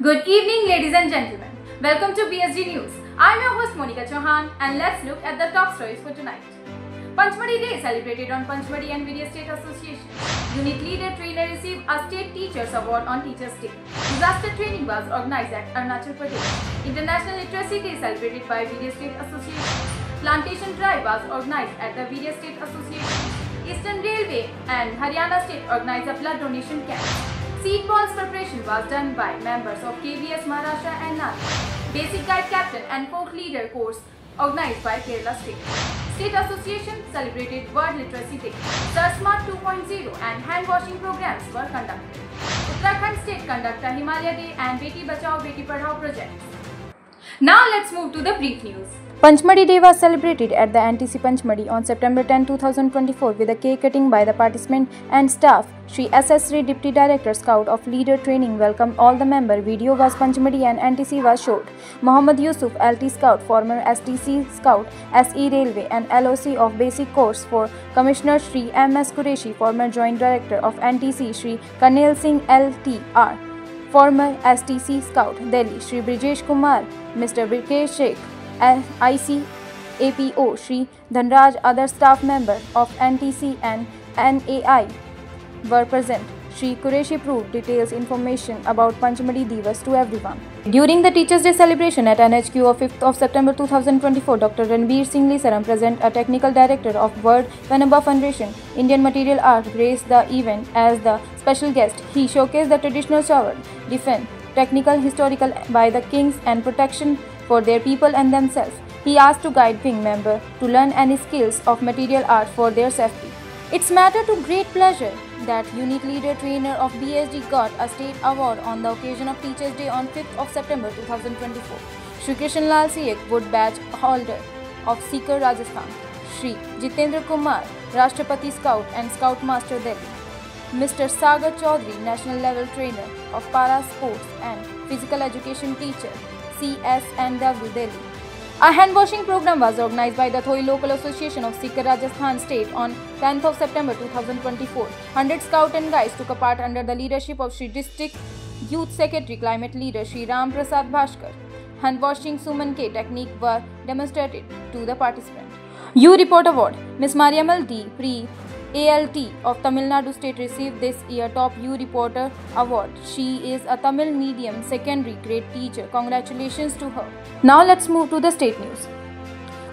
Good evening, ladies and gentlemen. Welcome to BSG News. I'm your host Monica Chauhan, and let's look at the top stories for tonight. Panchmadi Day celebrated on Panchmadi and Vidya State Association. Unit Leader Trainer received a State Teachers Award on Teachers Day. Disaster training was organized at Arunachal Pradesh. International Literacy Day celebrated by Vidya State Association. Plantation Drive was organized at the Vidya State Association. Eastern Railway and Haryana State organized a blood donation camp. Seed balls preparation was done by members of KVS Maharashtra and Nala. Basic Guide Captain and Folk Leader course organized by Kerala State. State Association celebrated World Literacy Day. Sir Smart 2.0 and hand washing programs were conducted. Uttarakhand State conducted a Himalaya Day and Beti Bachao Beti Padhao projects. Now let's move to the brief news. Panchmadi Day was celebrated at the NTC Panchmadi on September 10, 2024 with a cake cutting by the participant and staff. Shri S.S. Sri Deputy Director Scout of Leader Training welcomed all the members. Video was Panchmadi and NTC was showed. Muhammad Yusuf, LT Scout, former STC Scout, SE Railway and LOC of Basic Course for Commissioner Shri M.S. Qureshi, former Joint Director of NTC Shri Karnail Singh LTR, former STC Scout, Delhi Shri Brijesh Kumar, Mr. Vikesh Sheikh, ICAPO Shri Dhanraj, other staff members of NTC and NAI were present. Shri Qureshi proved details information about Panchmadi Divas to everyone. During the Teachers' Day celebration at NHQ of 5th of September 2024, Dr. Ranveer Singh Lisaram, President, a Technical Director of World Vanaba Foundation, Indian Material Art, graced the event as the special guest. He showcased the traditional shower, defense, technical, historical by the kings and protection for their people and themselves. He asked to guide wing member to learn any skills of material art for their safety. It's matter to great pleasure that Unit Leader Trainer of BSG got a state award on the occasion of Teachers' Day on 5th of September 2024. Shri Krishan Lal Siek, Wood Badge holder of Sikar, Rajasthan. Shri Jitendra Kumar, Rashtrapati Scout and Scout Master, Delhi. Mr. Sagar Chaudhary, National Level Trainer of Para Sports and Physical Education Teacher, CSNW, Delhi. A hand washing program was organized by the Thoi Local Association of Sikar, Rajasthan State on 10th of September 2024. 100 Scouts and Guides took a part under the leadership of Shri District Youth Secretary Climate Leader Shri Ram Prasad Bhaskar. Hand washing Suman K technique were demonstrated to the participants. U Report Award. Ms. Mariamal D. Pre ALT of Tamil Nadu State received this year Top U Reporter Award. She is a Tamil medium secondary grade teacher. Congratulations to her. Now let's move to the state news.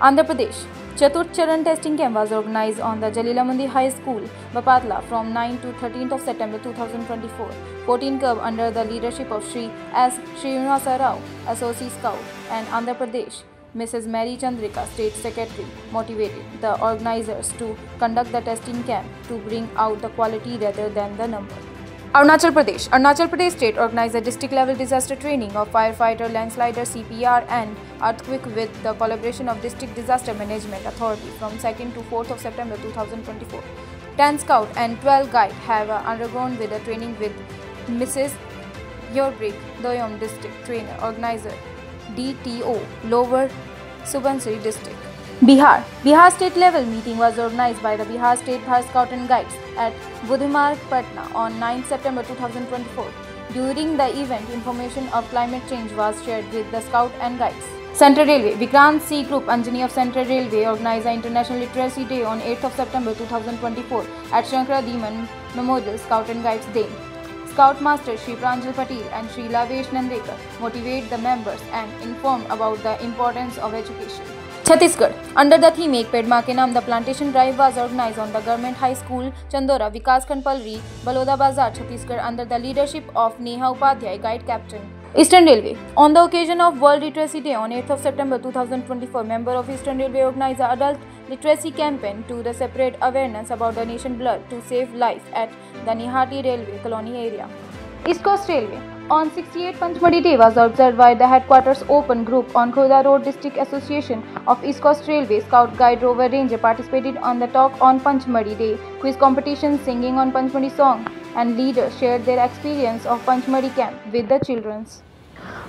Andhra Pradesh. Chaturth Charan testing camp was organized on the Jalilamundi High School, Bapatla from 9 to 13th of September 2024. 14 curve under the leadership of Shri S. Srinivasa Rao, Associate Scout, and Andhra Pradesh. Mrs. Mary Chandrika, State Secretary, motivated the organizers to conduct the testing camp to bring out the quality rather than the number. Arunachal Pradesh. Arunachal Pradesh State organized a district-level disaster training of firefighter, landslider, CPR and earthquake with the collaboration of District Disaster Management Authority from 2nd to 4th of September 2024. 10 Scout and 12 Guide have undergone with a training with Mrs. Yorbrik Doyom, District Trainer, Organizer, DTO, Lower Subansiri District. Bihar. Bihar State level meeting was organized by the Bihar State Bharat Scout and Guides at Budhimarg, Patna on 9 September 2024. During the event, information of climate change was shared with the Scout and Guides. Central Railway. Vikrant C. Group Anjani of Central Railway organized the International Literacy Day on 8th of September 2024 at Shankara Deeman Memorial Scout and Guides Day. Scout Master Shri Pranjal Patel and Shri Lavesh Nandekar motivate the members and inform about the importance of education. Chhattisgarh. Under the theme Ek Ped Maa Ke Naam, the plantation drive was organized on the Government High School, Chandora, Vikas Khand Palri, Baloda Bazar, Chhattisgarh under the leadership of Neha Upadhyay, Guide Captain. Eastern Railway. On the occasion of World Literacy Day on 8th of September 2024, member of Eastern Railway organized an adult literacy campaign to the separate awareness about donation blood to save life at the Nihati Railway Colony area. East Coast Railway. On 68th Panchmadi Day was observed by the Headquarters Open Group on Khoda Road District Association of East Coast Railway. Scout Guide Rover Ranger participated on the Talk on Panchmadi Day quiz competition, singing on Panchmadi song, and leaders shared their experience of Panchmadi camp with the children.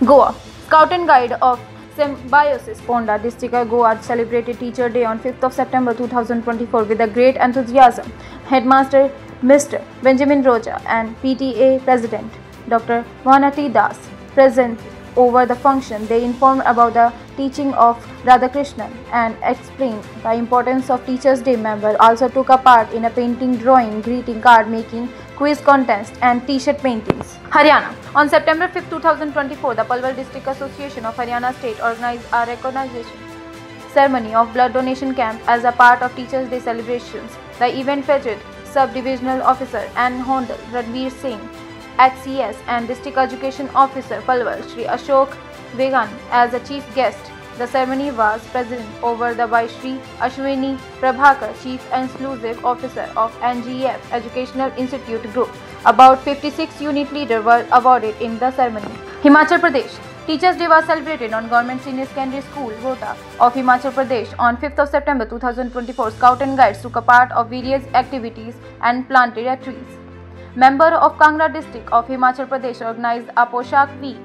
Goa. Scout and Guide of Symbiosis Ponda District Goa celebrated Teacher Day on 5th of September 2024 with a great enthusiasm. Headmaster Mr. Benjamin Roja and PTA President Dr. Vanati Das present over the function. They informed about the teaching of Radhakrishnan and explained the importance of Teachers' Day. Members also took a part in a painting, drawing, greeting card making, quiz contest and t-shirt paintings. Haryana. On September 5, 2024, the Palwal District Association of Haryana State organized a recognition ceremony of blood donation camp as a part of Teachers' Day celebrations. The event featured Sub-Divisional Officer N. Hondal Ranveer Singh, HCS and District Education Officer Palwal Shri Ashok Vegan as a chief guest. The ceremony was presided over by Shri Ashwini Prabhakar, Chief Exclusive Officer of NGF Educational Institute Group. About 56 unit leaders were awarded in the ceremony. Himachal Pradesh. Teachers' Day was celebrated on Government Senior Secondary School, Rota of Himachal Pradesh on 5th of September 2024. Scout and Guides took a part of various activities and planted trees. Member of Kangra District of Himachal Pradesh organized a Poshak Week.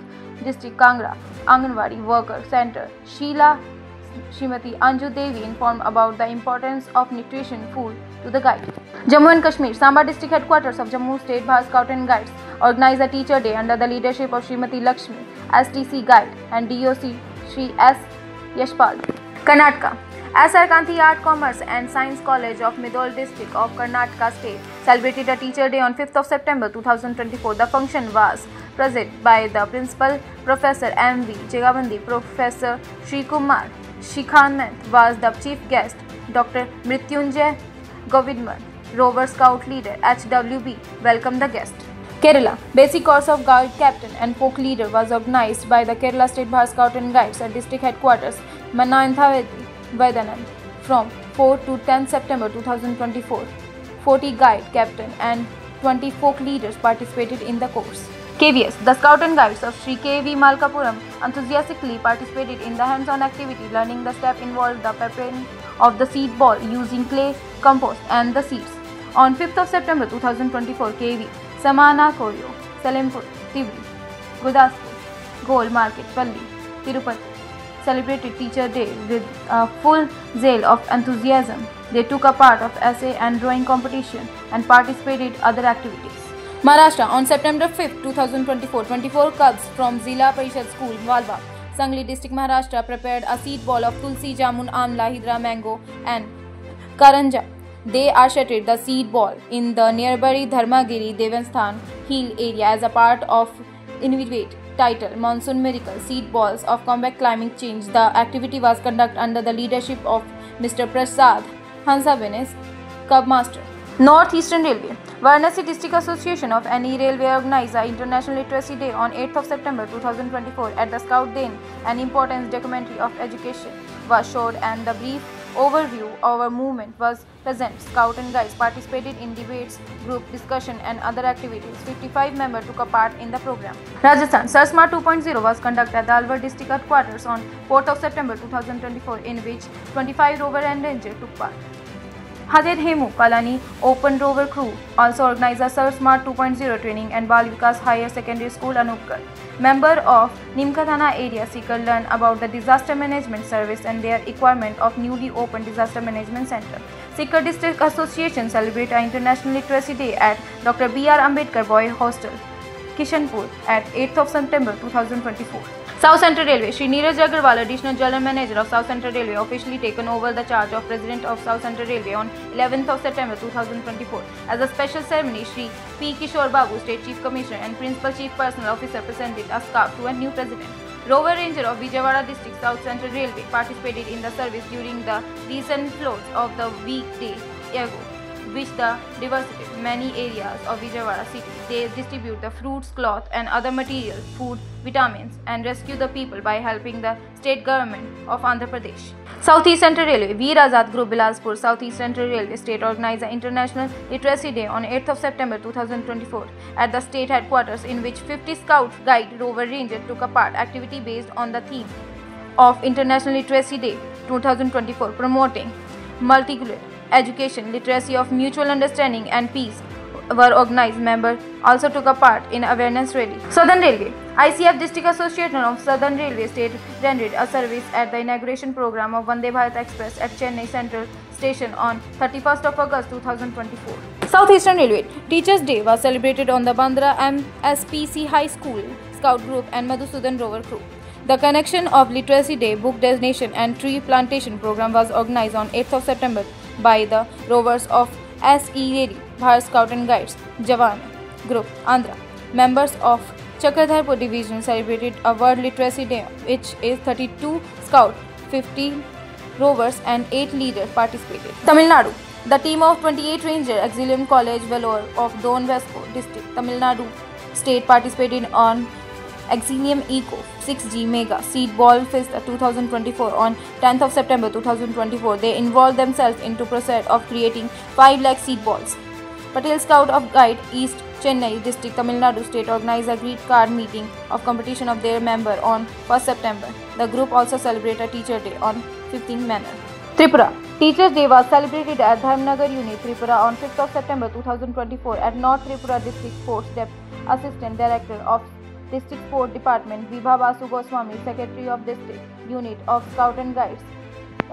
District Kangra Anganwadi Worker Center Sheila Srimati Anju Devi informed about the importance of nutrition food to the guide. Jammu and Kashmir. Samba District Headquarters of Jammu State Bharat Scout and Guides organized a Teacher Day under the leadership of Srimati Lakshmi, STC Guide and DOC Shri S. Yashpal. Karnataka. SR Kanti Art, Commerce and Science College of Midol District of Karnataka State celebrated a Teacher Day on 5th of September 2024. The function was presided by the Principal Professor M.V. Jagabandi. Professor Sri Kumar Shikhanand was the chief guest. Dr. Mrityunjay Govindman, Rover Scout Leader HWB, welcomed the guest. Kerala. Basic course of Guide Captain and Folk Leader was organized by the Kerala State Bharat Scout and Guides at District Headquarters Mananthavedi, Vaidanand from 4 to 10 September 2024. 40 Guide Captain and 20 Folk Leaders participated in the course. KVS. The Scout and Guides of Sri K.V. Malkapuram enthusiastically participated in the hands-on activity. Learning the step involved the preparing of the seed ball using clay, compost and the seeds. On 5th of September 2024, KV Samana Koyo, Salempur, Tivri, Gudaspur, Goal Market, Palli, Tirupati celebrated Teacher Day with a full zeal of enthusiasm. They took a part of essay and drawing competition and participated in other activities. Maharashtra. On September 5, 2024, 24 cubs from Zila Parishad School, Valva, Sangli District, Maharashtra prepared a seed ball of Tulsi, Jamun, Amla, Hydra, Mango and Karanja. They asserted the seed ball in the nearby Dharmagiri Devasthan Hill area as a part of innovative title Monsoon Miracle Seed Balls of Combat Climate Change. The activity was conducted under the leadership of Mr. Prasad Hansabenes, Cub Master. Northeastern Railway. Varanasi District Association of NE Railway organized the International Literacy Day on 8th of September 2024 at the Scout Den. An important documentary of education was showed and the brief overview of our movement was present. Scout and Guides participated in debates, group discussion and other activities. 55 members took a part in the program. Rajasthan. Sarsma 2.0 was conducted at the Alwar District Headquarters on 4th of September 2024 in which 25 rover and ranger took part. Hadir Hemu Kalani Open Rover Crew also organized a Sir Smart 2.0 training and Bal Vikas Higher Secondary School Anupkar. Member of Nimkathana area seeker learn about the disaster management service and their requirement of newly opened disaster management center. Sikar District Association celebrate an International Literacy Day at Dr. B.R. Ambedkar Boy Hostel, Kishanpur at 8th of September 2024. South Central Railway. Shri Neeraj Agarwal, Additional General Manager of South Central Railway, officially taken over the charge of President of South Central Railway on 11th of September 2024. As a special ceremony, Shri P. Kishore Babu, State Chief Commissioner and Principal Chief Personnel Officer, presented a scarf to a new President. Rover Ranger of Vijayawada District South Central Railway participated in the service during the recent flows of the weekday ago, which the devastated many areas of Vijayawada city. They distribute the fruits, cloth and other materials, food, vitamins and rescue the people by helping the state government of Andhra Pradesh. Southeast Central Railway. Veer Azad Group Bilaspur Southeast Central Railway State organized the International Literacy Day on 8th of September 2024 at the state headquarters, in which 50 Scout Guide Rover Ranger took a part. Activity based on the theme of International Literacy Day 2024, promoting multicultural education, literacy of mutual understanding and peace were organized. Members also took a part in awareness rally. Southern Railway. ICF District Association of Southern Railway State rendered a service at the inauguration program of Vande Bharat Express at Chennai Central Station on 31st of August 2024. Southeastern Railway. Teachers' Day was celebrated on the Bandra MSPC High School Scout Group and Madhusudan Rover Crew. The Connection of Literacy Day book donation and tree plantation program was organized on 8th of September by the rovers of S.E. Redi, Bharat Scout and Guides, Jawan Group, Andhra. Members of Chakradharpur Division celebrated a World Literacy Day, which is 32 Scout, 15 rovers and 8 leaders participated. Tamil Nadu. The team of 28 Ranger Auxilium College Vellore of Don Vasco District, Tamil Nadu State participated on Auxilium Eco 6G Mega Seed Ball Fest 2024 on 10th of September 2024. They involved themselves into process of creating 5 lakh seed balls. Patel Scout of Guide East Chennai District, Tamil Nadu State organized a greet card meeting of competition of their member on 1st September. The group also celebrated Teacher Day on 15th Manner. Tripura. Teachers Day was celebrated at Dharmnagar Unit, Tripura on 5th of September 2024 at North Tripura District Sports Deputy Assistant Director of District Sport Department, Vibha Basu Goswami, Secretary of District Unit of Scout and Guides,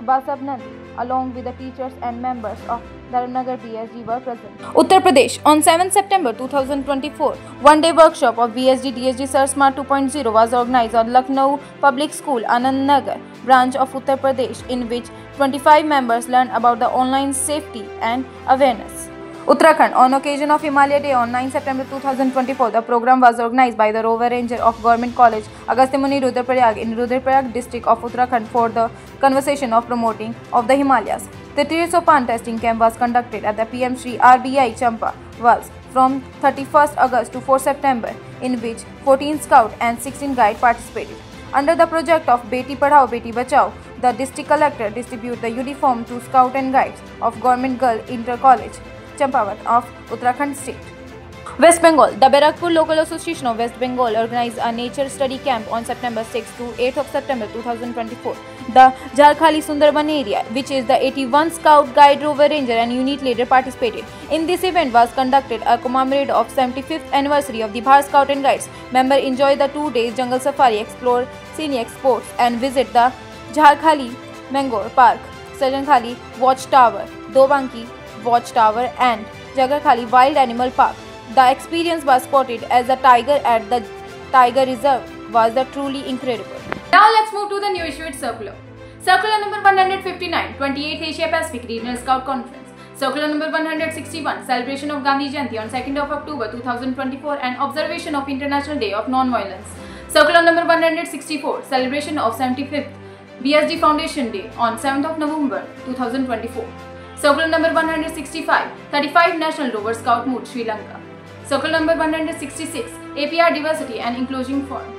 Basab Nandi, along with the teachers and members of Dharmnagar BSG were present. Uttar Pradesh. On 7 September 2024, one-day workshop of BSG DSG Sir Smart 2.0 was organized on Lucknow Public School, Anand Nagar branch of Uttar Pradesh, in which 25 members learned about the online safety and awareness. Uttarakhand. On occasion of Himalaya Day on 9 September 2024, the program was organized by the Rover Ranger of Government College, Agasthyamuni, Rudraprayag in Rudraprayag district of Uttarakhand for the conversation of promoting of the Himalayas. The Tirsopan testing camp was conducted at the PM Shri RBI Champa was from 31st August to 4 September, in which 14 Scout and 16 Guide participated. Under the project of Beti Padhao Beti Bachao, the district collector distributed the uniform to Scout and Guides of Government Girl Inter College, Champawat of Uttarakhand State. West Bengal. The Barakpur Local Association of West Bengal organized a nature study camp on September 6 to 8th of September 2024. The Jharkhali Sundarban area, which is the 81 Scout, Guide, Rover Ranger and unit leader participated. In this event was conducted a commemorate of 75th anniversary of the Bharat Scout and Guides. Members enjoyed the 2 days jungle safari, explore scenic spots and visit the Jharkhali Mangrove Park, Sajankhali Watchtower, Dobanki Watchtower and Jagarkhali Wild Animal Park. The experience was spotted as a tiger at the Tiger Reserve was truly incredible. Now let's move to the new issued circular. Circular number 159, 28th Asia Pacific Regional Scout Conference. Circular number 161, celebration of Gandhi Jayanti on 2nd of October 2024 and observation of International Day of Non-Violence. Circular number 164, celebration of 75th BSD Foundation Day on 7th of November 2024. Circular number 165, 35 National Rover Scout Moot, Sri Lanka. Circular number 166, APR Diversity and Inclusion Forum.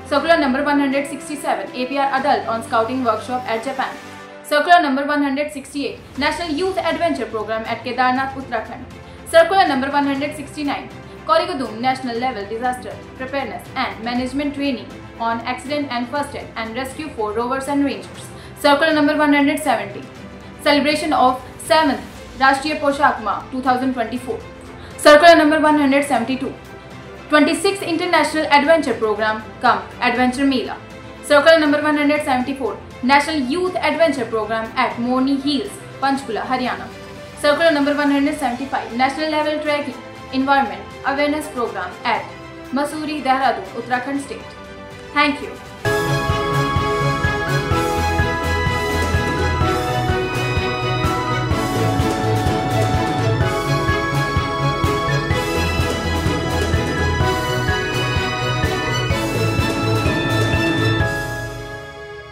Circular number 167, APR Adult on Scouting Workshop at Japan. Circular number 168, National Youth Adventure Program at Kedarnath, Uttarakhand. Circular number 169, Koligodum National Level Disaster Preparedness and Management Training on Accident and First Aid and Rescue for Rovers and Rangers. Circular number 170, celebration of 7th Rashtriya Poshak Mah 2024. Circular number 172, 26th International Adventure Program cum Adventure Mela. Circular number 174, National Youth Adventure Program at Morni Hills, Panchkula, Haryana. Circular number 175, National Level Trekking Environment Awareness Program at Mussoorie, Dehradun, Uttarakhand State. Thank you.